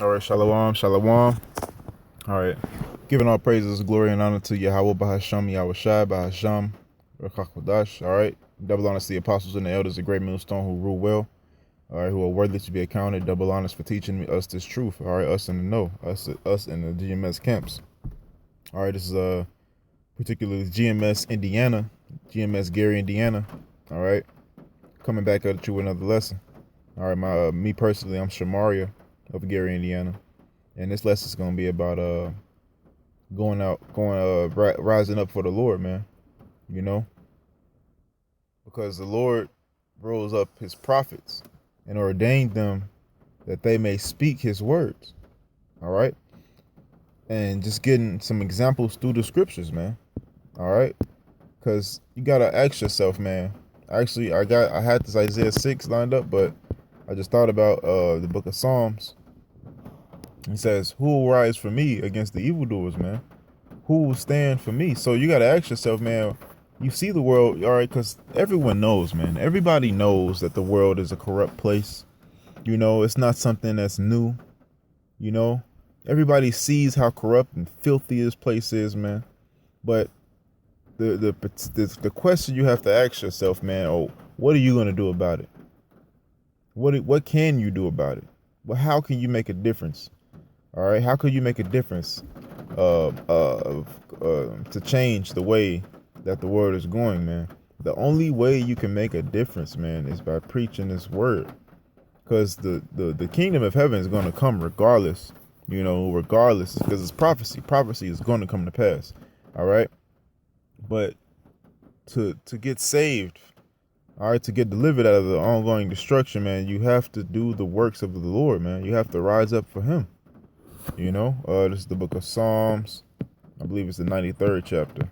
All right, shalom, shalom. All right, giving all praises, glory, and honor to Yahweh Bahasham, Yahweh Shai, Bahasham, Rakakwadash. All right, double honors to the apostles and the elders, a great millstone who rule well. All right, who are worthy to be accounted. Double honors for teaching us this truth. All right, us in the know, us in the GMS camps. All right, this is particularly GMS Indiana, GMS Gary, Indiana. All right, coming back at you with another lesson. All right, me personally, I'm Shamaria of Gary, Indiana. And this lesson is gonna be about rising up for the Lord, man. You know, because the Lord rose up His prophets and ordained them that they may speak His words. All right, and just getting some examples through the scriptures, man. All right, because you gotta ask yourself, man. Actually, I had this Isaiah 6 lined up, but I just thought about the book of Psalms. He says, "Who will rise for me against the evildoers, man? Who will stand for me?" So you got to ask yourself, man, you see the world, all right, because everyone knows, man. Everybody knows that the world is a corrupt place. You know, it's not something that's new. You know, everybody sees how corrupt and filthy this place is, man. But the question you have to ask yourself, man, oh, what are you going to do about it? What can you do about it? Well, how can you make a difference? All right, how could you make a difference to change the way that the world is going, man? The only way you can make a difference, man, is by preaching this word. Because the kingdom of heaven is going to come regardless, you know, regardless, because it's prophecy. Prophecy is going to come to pass. All right. But to get saved, all right, to get delivered out of the ongoing destruction, man, you have to do the works of the Lord, man. You have to rise up for Him. You know, this is the book of Psalms. I believe it's the 93rd chapter.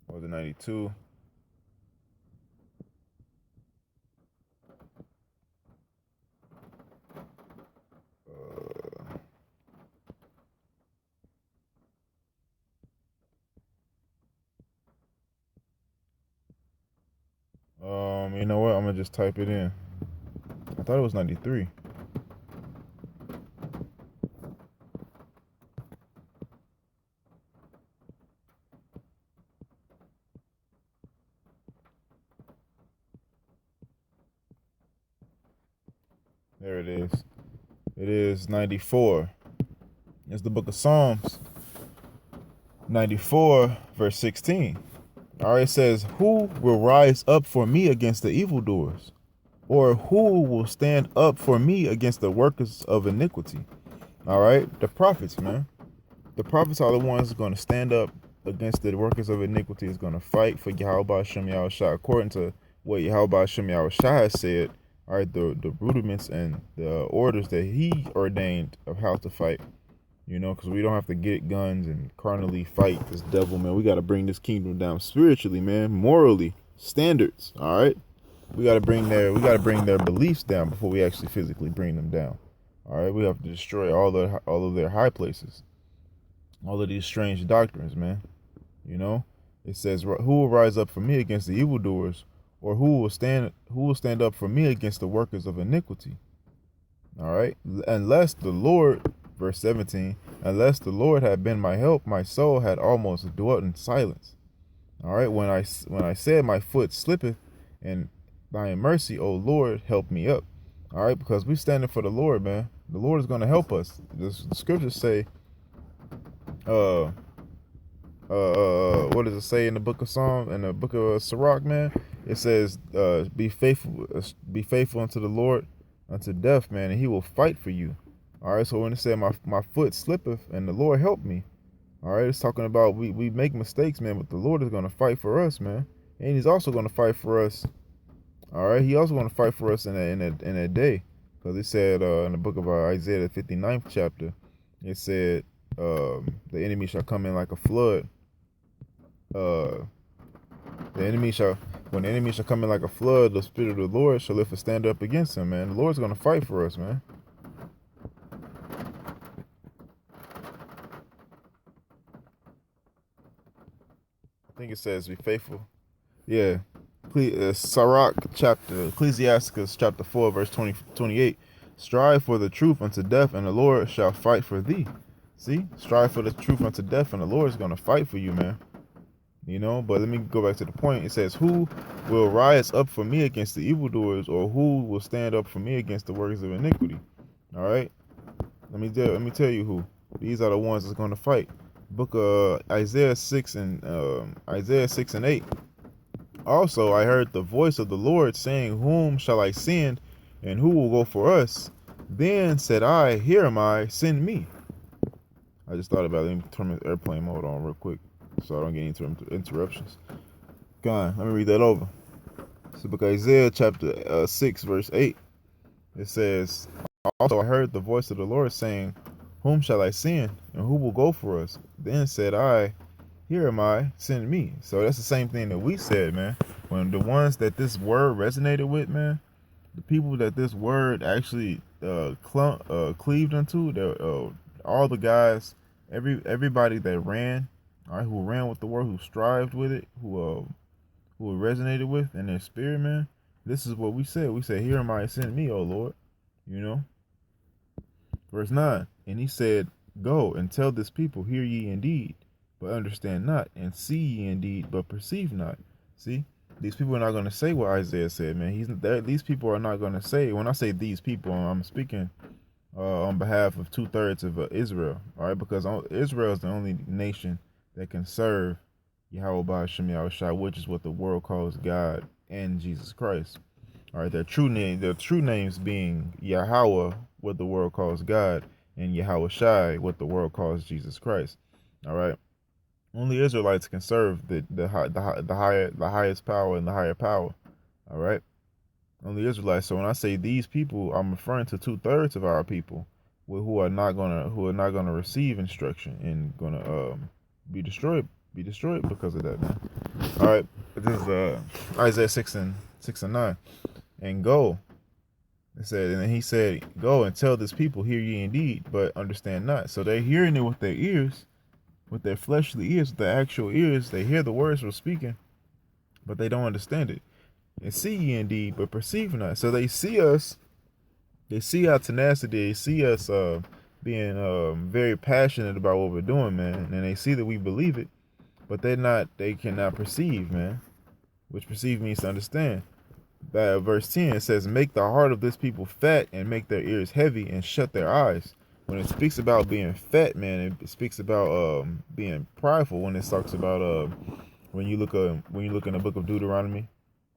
Or the 92. You know what? I'm gonna just type it in. I thought it was 93. There it is. It is 94. It's the book of Psalms. 94, verse 16. All right, it says, "Who will rise up for me against the evildoers? Or who will stand up for me against the workers of iniquity?" All right, the prophets, man. The prophets are the ones going to stand up against the workers of iniquity, is going to fight for Yahweh Shem Yahweh Shai, according to what Yahweh Shem Yahweh Shai has said. All right, the rudiments and the orders that He ordained of how to fight. You know, because we don't have to get guns and carnally fight this devil, man. We got to bring this kingdom down spiritually, man, morally, standards. All right, we got to bring their beliefs down before we actually physically bring them down. All right, we have to destroy all of their high places, all of these strange doctrines, man. You know, it says, "Who will rise up for me against the evildoers, or who will stand up for me against the workers of iniquity?" All right, unless the Lord, verse 17, "Unless the Lord had been my help, my soul had almost dwelt in silence." All right, when I said my foot slippeth, and by mercy, O Lord, help me up. All right, because we're standing for the Lord, man. The Lord is going to help us. The scriptures say, what does it say in the book of Psalm, in the book of Sirach, man? It says, be faithful unto the Lord unto death, man, and He will fight for you. All right, so when it said my foot slippeth and the Lord helped me, all right, it's talking about we make mistakes, man, but the Lord is going to fight for us, man, and He's also going to fight for us. All right, He also going to fight for us in that day, because it said in the book of Isaiah, the 59th chapter, it said, the enemy shall come in like a flood. When the enemy shall come in like a flood, the Spirit of the Lord shall lift a stand up against him, man. The Lord's going to fight for us, man. I think it says be faithful. Yeah. Ecclesiasticus chapter 4, verse 28. Strive for the truth unto death, and the Lord shall fight for thee. See, strive for the truth unto death, and the Lord is going to fight for you, man. But let me go back to the point. It says, who will rise up for me against the evildoers, or who will stand up for me against the workers of iniquity? All right. Let me tell you who. These are the ones that's going to fight. Book of Isaiah 6 and 8. Also, I heard the voice of the Lord saying, whom shall I send, and who will go for us? Then said I, here am I, send me. I just thought about it. Let me turn the airplane mode on real quick so I don't get any interruptions. Go on, let me read that over. So book of Isaiah chapter 6, verse 8. It says, also I heard the voice of the Lord saying, whom shall I send, and who will go for us? Then said I, here am I, send me. So that's the same thing that we said, man. When the ones that this word resonated with, man, the people that this word actually cleaved unto, all the guys, everybody that ran, all right, who ran with the word, who strived with it, who it resonated with in their spirit, man. This is what we said. We said, here am I, send me, O Lord. Verse 9, and he said, go and tell this people, hear ye indeed, but understand not, and see ye indeed, but perceive not. See, these people are not going to say what Isaiah said, man. These people are not going to say. When I say these people, I'm speaking on behalf of 2/3 of Israel, all right? Because Israel is the only nation that can serve Yahweh Ba'ashem Yahushua, which is what the world calls God and Jesus Christ. All right, their true names being Yahweh, what the world calls God, and Yahweh Shai, what the world calls Jesus Christ. All right. Only Israelites can serve the highest power and the higher power. All right. Only Israelites. So when I say these people, I'm referring to 2/3 of our people who are not gonna receive instruction and gonna be destroyed because of that, man. All right. This is Isaiah 6 and 9. And go. It said, and he said, go and tell this people, hear ye indeed, but understand not. So they're hearing it with their ears. With their fleshly ears, with their actual ears, they hear the words we're speaking, but they don't understand it. And see ye indeed, but perceive not. So they see us, they see our tenacity, they see us being very passionate about what we're doing, man, and they see that we believe it, but they cannot perceive, man, which perceive means to understand. Verse 10, it says, make the heart of this people fat and make their ears heavy and shut their eyes. When it speaks about being fat, man, it speaks about being prideful. When it talks about when you look in the book of Deuteronomy,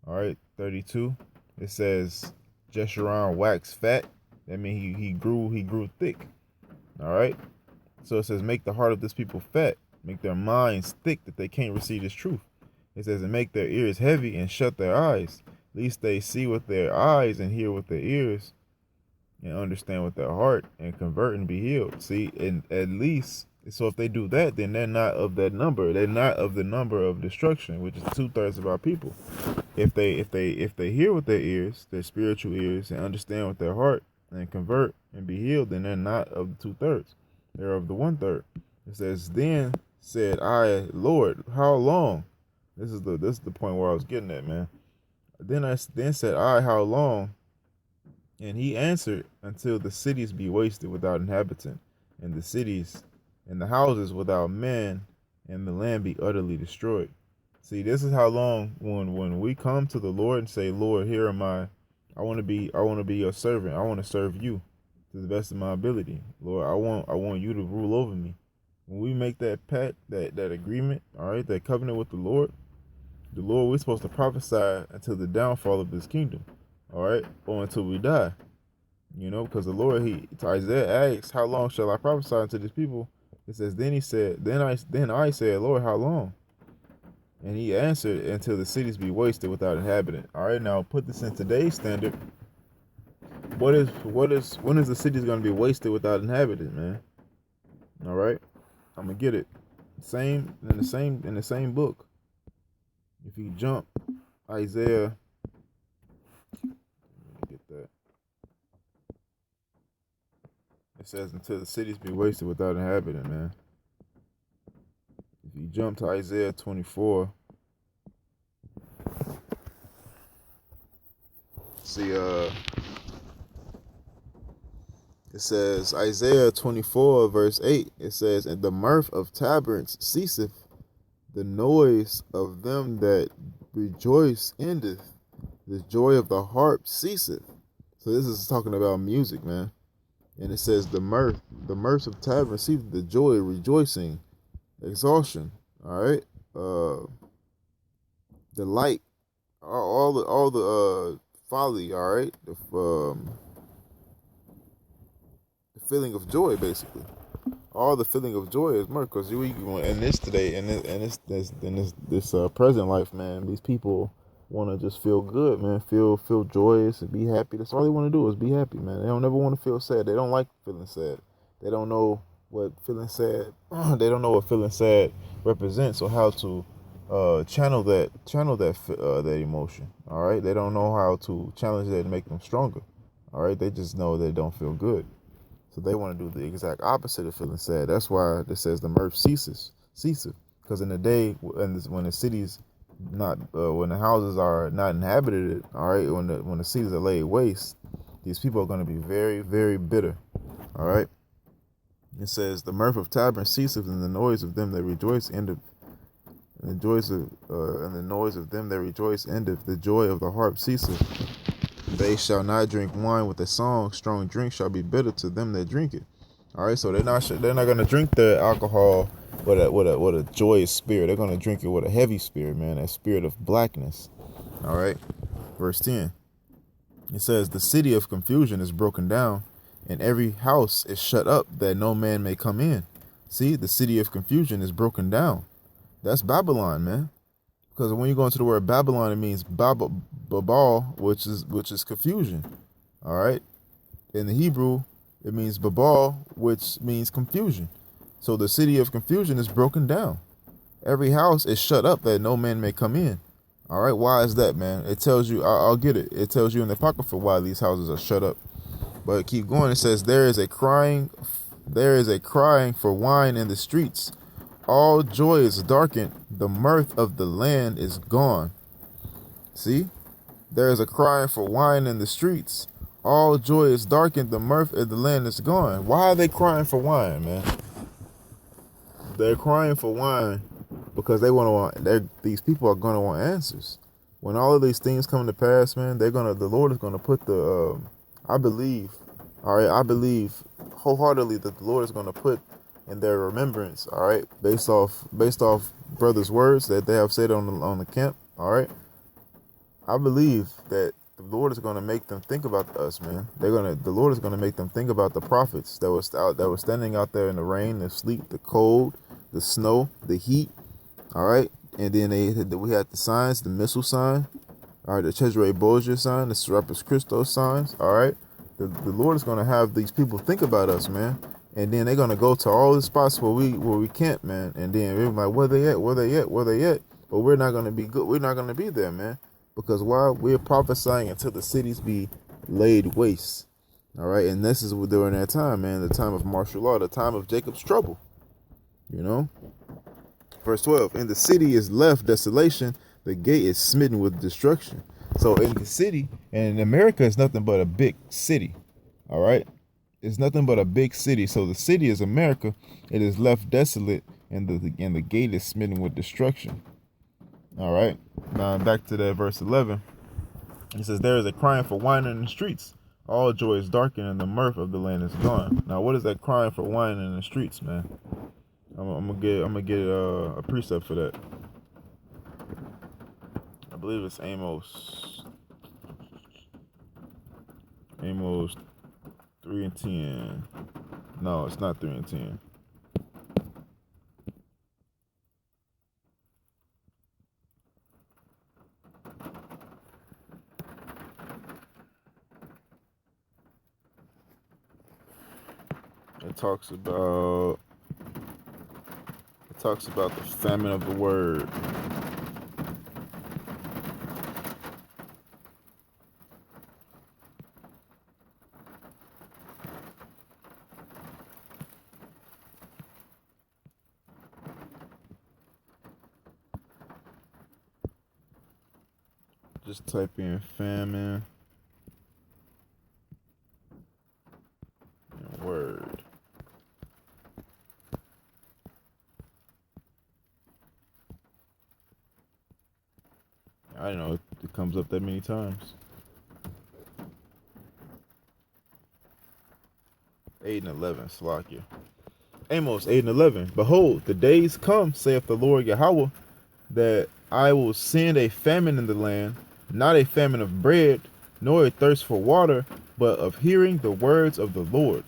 all right, 32, it says Jeshurun waxed fat. That means he grew thick. All right. So it says make the heart of this people fat, make their minds thick that they can't receive this truth. It says and make their ears heavy and shut their eyes, lest they see with their eyes and hear with their ears and understand with their heart and convert and be healed. See, and at least, so if they do that, then they're not of that number. They're not of the number of destruction, which is 2/3 of our people. If they hear with their ears, their spiritual ears, and understand with their heart and convert and be healed, then they're not of the 2/3. They're of the 1/3. It says, then said I, Lord, how long? This is the point where I was getting at, man. Then said I, how long? And he answered, until the cities be wasted without inhabitant, and the cities and the houses without men, and the land be utterly destroyed. See, this is how long when we come to the Lord and say, Lord, here am I. I want to be your servant. I want to serve you to the best of my ability. Lord, I want you to rule over me. When we make that pact, that agreement, all right, that covenant with the Lord, we're supposed to prophesy until the downfall of this kingdom. All right, or until we die, because the Lord, to Isaiah asks, how long shall I prophesy unto these people? It says, then I said, Lord, how long? And he answered, until the cities be wasted without inhabitant. All right, now put this in today's standard. When is the cities going to be wasted without inhabitant, man? All right, I'm gonna get it. In the same book. If you jump Isaiah. Get that. It says until the cities be wasted without inhabitant, man. If you jump to Isaiah 24, See, it says Isaiah 24 verse 8. It says, "And the mirth of tabrets ceaseth, the noise of them that rejoice endeth, the joy of the harp ceaseth." So this is talking about music, man. And it says the mirth of tabrets ceaseth, the joy, rejoicing, exhaustion. All right, the light, all the folly. All right, the feeling of joy, basically. All the feeling of joy is mirth, because you in this today, in this present life, man. These people want to just feel good, man. Feel joyous and be happy. That's all they want to do is be happy, man. They don't never want to feel sad. They don't like feeling sad. They don't know what feeling sad. They don't know what feeling sad represents or how to channel that emotion. All right. They don't know how to challenge that and make them stronger. All right. They just know they don't feel good. So they want to do the exact opposite of feeling sad. That's why it says the mirth ceases. Because in the day when the cities not when the houses are not inhabited, all right, when the cities are laid waste, these people are going to be very, very bitter. All right. It says the mirth of tabrets ceaseth, and the noise of them that rejoice endeth. And the noise of them that rejoice endeth. The joy of the harp ceaseth. They shall not drink wine with a song. Strong drink shall be bitter to them that drink it. All right, so they're not gonna drink the alcohol with a joyous spirit. They're gonna drink it with a heavy spirit, man, a spirit of blackness. All right, verse 10. It says, "The city of confusion is broken down, and every house is shut up, that no man may come in." See, the city of confusion is broken down. That's Babylon, man. Because when you go into the word Babylon, it means Babal, which is confusion. All right. In the Hebrew, it means Babal, which means confusion. So the city of confusion is broken down. Every house is shut up that no man may come in. All right. Why is that, man? It tells you. I'll get it. It tells you in the Apocrypha why these houses are shut up. But keep going. It says there is a crying for wine in the streets. All joy is darkened, the mirth of the land is gone. See? There is a crying for wine in the streets. All joy is darkened, the mirth of the land is gone. Why are they crying for wine, man? They're crying for wine because these people are gonna want answers. When all of these things come to pass, man, the Lord is gonna put I believe wholeheartedly that the Lord is gonna put in their remembrance, all right, based off brothers' words that they have said on the camp, all right. I believe that the Lord is going to make them think about us, man. The Lord is going to make them think about the prophets that were standing out there in the rain, the sleet, the cold, the snow, the heat, all right. And then we had the signs, the missile sign, all right, the Cesare Borgia sign, the Serapis Christos signs, all right. The Lord is going to have these people think about us, man. And then they're gonna go to all the spots where we camp, man. And then we're like, where they at? Where they at? Where they at? But we're not gonna be good. We're not gonna be there, man. Because why? We're prophesying until the cities be laid waste. All right, and this is during that time, man. The time of martial law, the time of Jacob's trouble. You know. Verse 12. And the city is left desolation. The gate is smitten with destruction. So in the city, and America is nothing but a big city. All right. It's nothing but a big city. So the city is America. It is left desolate, and the gate is smitten with destruction. All right. Now back to that verse 11. It says, "There is a crying for wine in the streets. All joy is darkened, and the mirth of the land is gone." Now, what is that crying for wine in the streets, man? I'm gonna get a precept for that. I believe it's Amos 3:10. No, it's not 3:10. It talks about the famine of the word. Just type in famine word. I don't know, it comes up that many times. 8 and 11, Slakia. Amos 8 and 11. Behold, the days come, saith the Lord Yahweh, that I will send a famine in the land, not a famine of bread, nor a thirst for water, but of hearing the words of the Lord.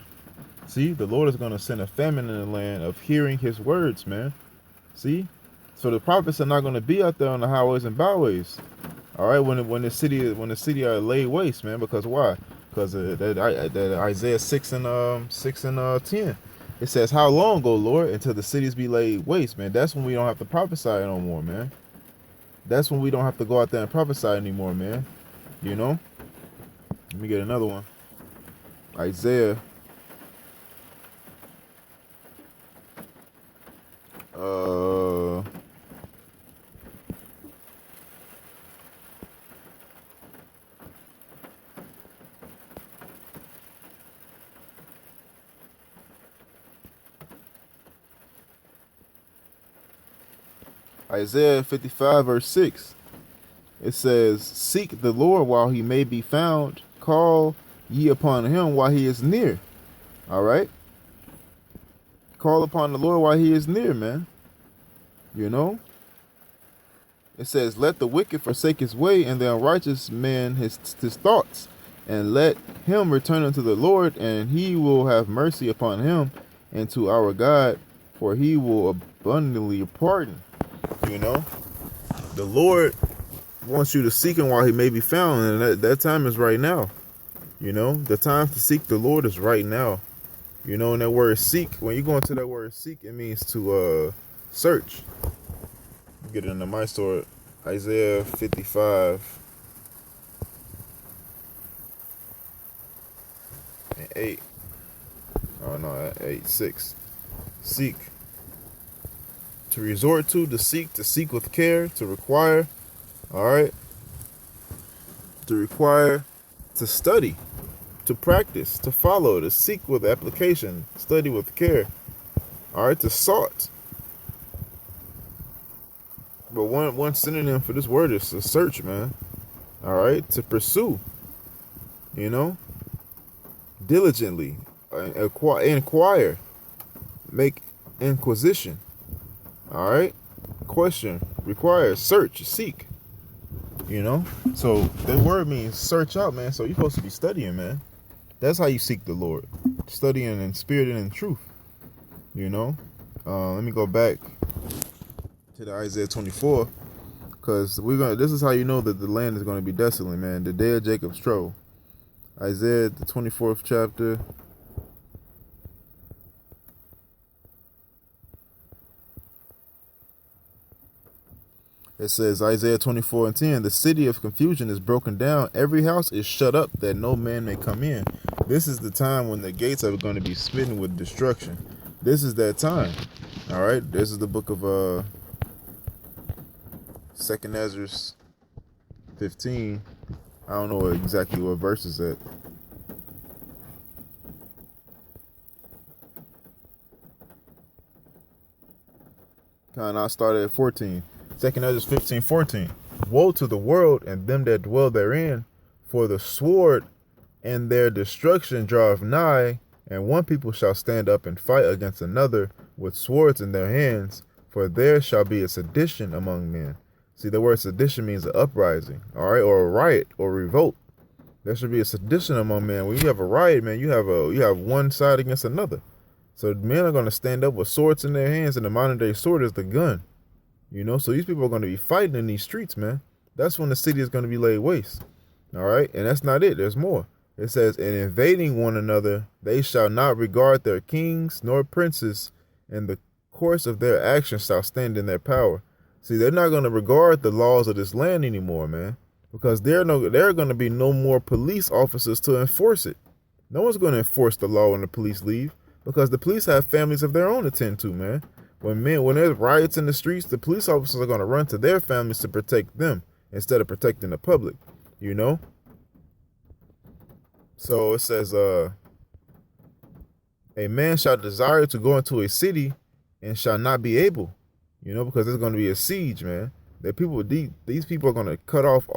See, the Lord is going to send a famine in the land of hearing his words, man. See? So the prophets are not going to be out there on the highways and byways. All right, when the city are laid waste, man. Because why? Because that Isaiah 6 and 10. It says, "How long, O Lord, until the cities be laid waste, man?" That's when we don't have to prophesy no more, man. That's when we don't have to go out there and prophesy anymore, man. You know? Let me get another one. Isaiah. Isaiah 55 verse 6. It says, "Seek the Lord while he may be found. Call ye upon him while he is near." All right. Call upon the Lord while he is near, man. You know. It says, "Let the wicked forsake his way, and the unrighteous man his thoughts, and let him return unto the Lord, and he will have mercy upon him, and to our God, for he will abundantly pardon." You know, the Lord wants you to seek him while he may be found, and that time is right now. You know, the time to seek the Lord is right now. You know, and that word seek, when you go into that word seek, it means to search. Get it into my sword. Isaiah 55 and 8. Oh no, 8, 6. Seek. To resort to seek with care, to require, all right? To require, to study, to practice, to follow, to seek with application, study with care, all right? To sought. But one synonym for this word is to search, man. All right? To pursue, you know? Diligently, inquire, make inquisition. All right, question, require, search, seek. You know, so the word means search out, man. So you're supposed to be studying, man. That's how you seek the Lord, studying in spirit and in truth. You know, let me go back to the Isaiah 24, because this is how you know that the land is gonna be desolate, man. The day of Jacob's trouble. Isaiah the 24th chapter. It says, Isaiah 24 and 10, "The city of confusion is broken down. Every house is shut up that no man may come in." This is the time when the gates are going to be smitten with destruction. This is that time. All right. This is the book of 2nd Ezra 15. I don't know exactly what verse is that. I started at 14. 2nd Ezra 15:14. "Woe to the world and them that dwell therein, for the sword and their destruction draweth nigh, and one people shall stand up and fight against another with swords in their hands, for there shall be a sedition among men." See, the word sedition means an uprising, all right, or a riot or revolt. There should be a sedition among men. When you have a riot, man, you have one side against another. So men are going to stand up with swords in their hands, and the modern day sword is the gun. You know, so these people are going to be fighting in these streets, man. That's when the city is going to be laid waste. All right. And that's not it. There's more. It says, "In invading one another, they shall not regard their kings nor princes, and the course of their actions shall stand in their power." See, they're not going to regard the laws of this land anymore, man, because there are going to be no more police officers to enforce it. No one's going to enforce the law when the police leave, because the police have families of their own to tend to, man. When there's riots in the streets, the police officers are going to run to their families to protect them instead of protecting the public, you know? So it says, A man shall desire to go into a city and shall not be able, because there's going to be a siege, man. That people, these people are going to cut off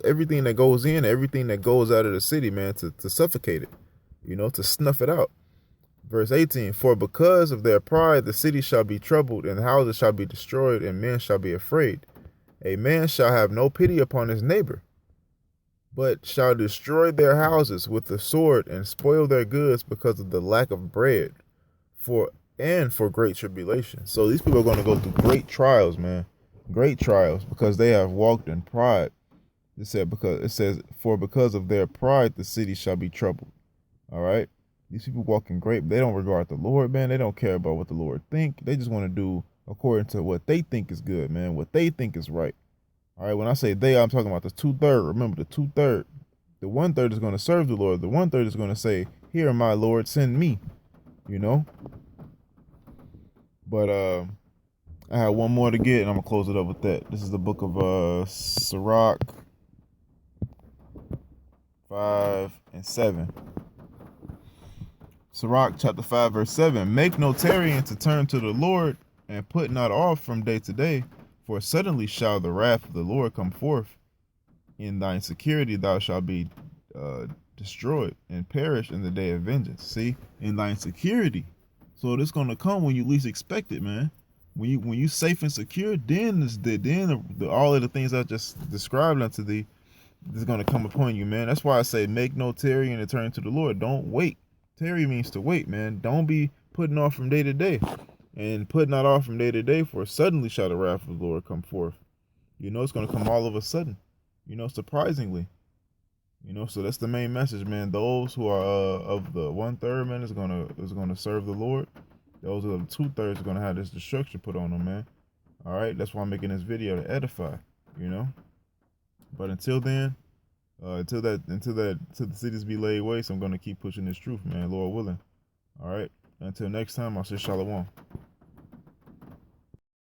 everything that goes in, everything that goes out of the city, man, to suffocate it, to snuff it out. Verse 18, for because of their pride, the city shall be troubled, and the houses shall be destroyed, and men shall be afraid. A man shall have no pity upon his neighbor, but shall destroy their houses with the sword and spoil their goods because of the lack of bread for great tribulation. So these people are going to go through great trials, man. Great trials because they have walked in pride. It says, for because of their pride, the city shall be troubled. All right. These people walk in great, they don't regard the Lord, man. They don't care about what the Lord think. They just want to do according to what they think is good, man. What they think is right. All right. When I say they, I'm talking about the 2/3. Remember the 2/3. The 1/3 is going to serve the Lord. The 1/3 is going to say, here, my Lord, send me, But I have one more to get, and I'm gonna close it up with that. This is the book of Sirach 5 and 7. Sirach chapter 5 verse 7. Make no tarrying to turn to the Lord, and put not off from day to day, for suddenly shall the wrath of the Lord come forth. In thine security thou shalt be destroyed and perish in the day of vengeance. See, in thine security. So it's gonna come when you least expect it, man. When you safe and secure, then all of the things I just described unto thee is gonna come upon you, man. That's why I say make no tarrying and turn to the Lord. Don't wait. Tarry means to wait, man. Don't be putting off from day to day, and putting not off from day to day. For suddenly shall the wrath of the Lord come forth. It's gonna come all of a sudden. Surprisingly. So that's the main message, man. Those who are of the 1/3, man, is gonna serve the Lord. Those of the 2/3 are gonna have this destruction put on them, man. All right, that's why I'm making this video to edify, But until then, until the cities be laid waste, I'm gonna keep pushing this truth, man. Lord willing. All right. Until next time, I'll say shalom.